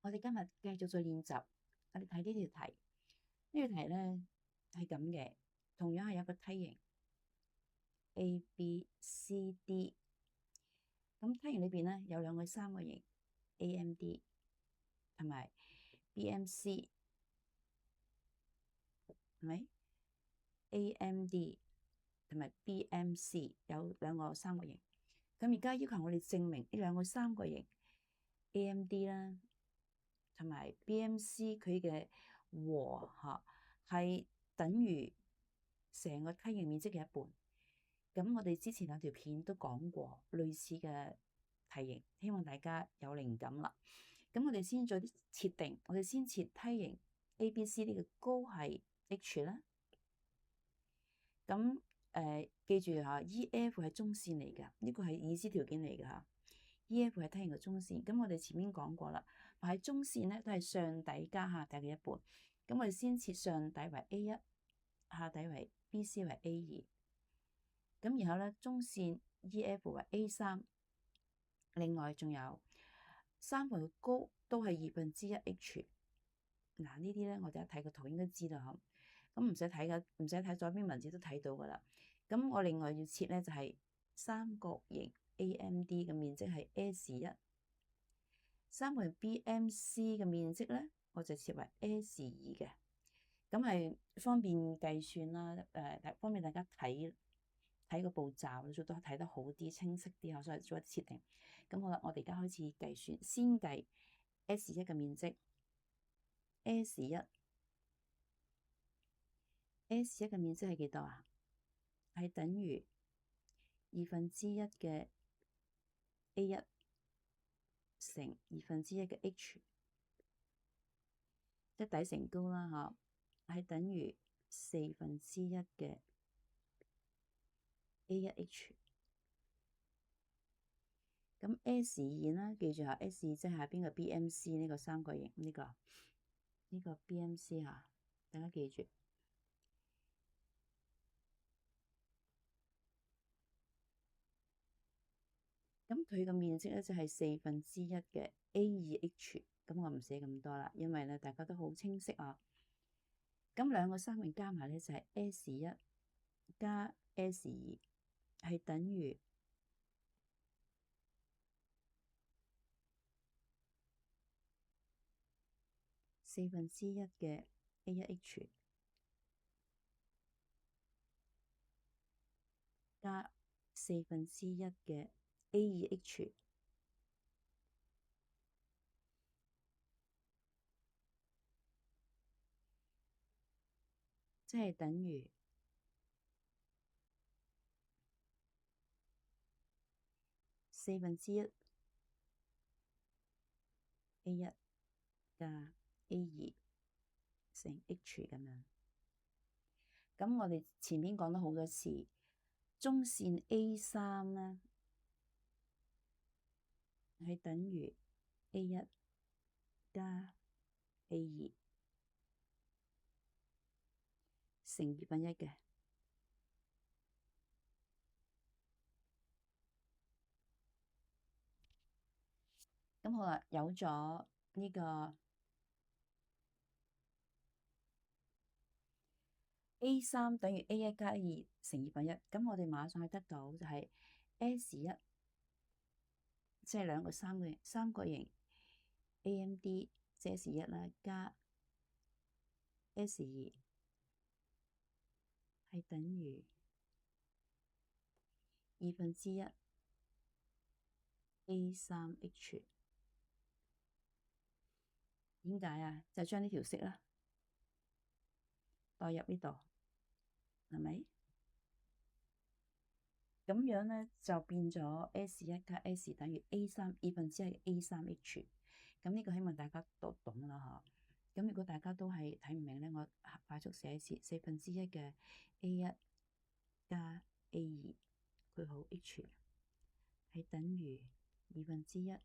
我哋今日繼續再練習，我哋睇呢條題。呢條題咧係咁嘅，同樣係有一個梯形 A、B、C、D。咁梯形裏邊咧有兩個三角形 AMD 同埋 BMC，係咪？AMD 同埋 BMC 有兩個三角形。咁而家要求我哋證明呢兩個三角形 AMD 啦，同埋 BMC 佢嘅和係等於成個梯形面積嘅一半。咁我哋之前兩條片都講過類似嘅題型，希望大家有靈感啦。咁我哋先做啲設定，我哋先設梯形 ABC 呢個高係 H 啦。咁記住EF 係中線嚟㗎，呢個係已知條件嚟㗎嚇。EF 係梯形嘅中線，咁我哋前面講過啦，喺中線咧都係上底加下底嘅一半。咁我哋先設上底為 A1，下底為 BC 為 A2。咁然後咧中線 EF 為 A3，另外仲有三分嘅高都係1/2H。嗱呢啲咧我哋一睇個圖應該知道嗬，咁唔使睇噶，唔使睇左邊文字都睇到噶啦。咁我另外要設咧就係三角形 AMD 嘅面積係 S1，三角形 BMC 嘅面積咧我就設為 S2嘅，咁係方便計算啦，方便大家睇個步驟，做到睇得好啲、清晰啲，所以做一啲設定。咁好啦，我哋而家開始計算，先計 S1嘅面積。S1 嘅面積係幾多啊？係等於1/2嘅 A1 乘1/2嘅 H， 即底乘高啦，係等於1/4嘅 A1H。咁 S2啦，記住S2即係下邊嘅 BMC 呢個三角形，呢個 BMC 大家記住。咁佢嘅面積咧就係1/4嘅 A2H， 咁我唔寫咁多啦，因為咧大家都好清晰啊。咁兩個三角形加埋咧就係 S1加 S2， 係等於1/4嘅 A1H 加1/4嘅 A2H， 即係等於1/4 A1 加 A2乘 H 咁樣。咁我哋前面講咗好多次，中線 A3咧係等於 A1 加 A2乘1/2嘅。咁好啦，有咗呢個 A3 等於 A1 加 A2乘1/2，咁我哋馬上去得到就係 S1，即係兩個三角形 AMD 即係 S1啦，加 S2係等於1/2 A3H。點解啊？就將呢條式啦代入呢度，係咪？咁樣咧就變咗 S1加 S 等於 A3 1/2嘅 A3H。咁呢個希望大家都懂啦嚇。咁如果大家都係睇唔明咧，我快速寫一次1/4嘅 A1加 A2括號 H 係等於1/2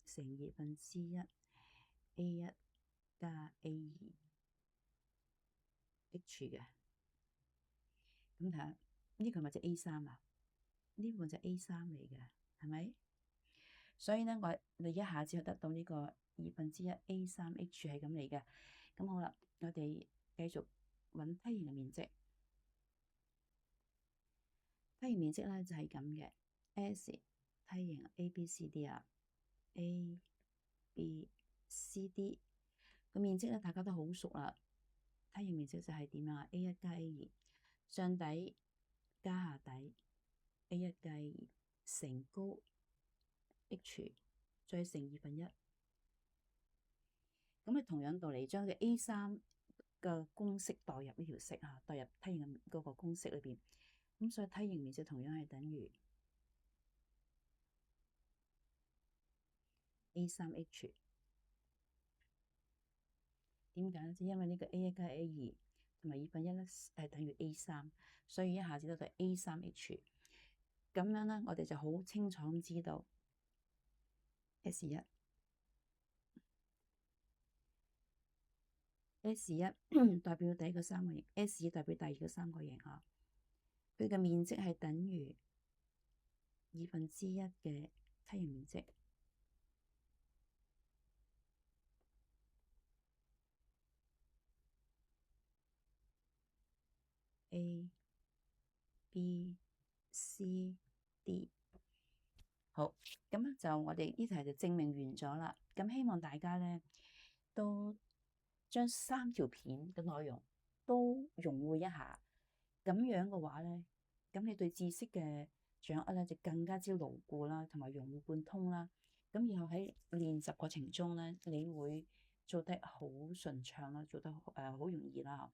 乘1/2 A1加 A2H 嘅。咁睇下呢個咪就 A3啊？呢個就 A3嚟嘅，係咪？所以咧你一下子就得到呢個1/2 A3H 係咁嚟嘅。咁好啦，我哋繼續揾梯形嘅面積。梯形面積咧就係咁嘅 ，S 梯形 ABCD 啊，ABCD 個面積咧大家都好熟啦。梯形面積就係點啊？A1 加 A2，上底加下底 ，A1 加 A2 乘高 H 再乘1/2。咁你同樣道理將嘅 A3嘅公式代入呢條式啊，代入梯形嗰個公式裏邊。咁所以梯形面積同樣係等於 A3H。點解咧？就因為呢個 A1 加 A2同埋1/2咧係等於 A3，所以一下子得到 A3H。咁樣咧，我哋就好清楚咁知道 S1 代表第一個三角形，S2 代表第二個三角形啊。佢嘅面積係等於1/2嘅梯形面積。A、B、C、D。好，咁咧就我哋呢題就證明完咗啦。咁希望大家咧都將3條片嘅內容都融會一下，咁樣嘅話咧，咁你對知識嘅掌握咧就更加之牢固啦，同埋融會貫通啦。咁然後喺練習過程中咧，你會做得好順暢啦，做得好容易啦。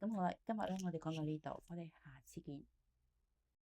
咁好啦，今日咧我哋講到呢度，我哋下次見。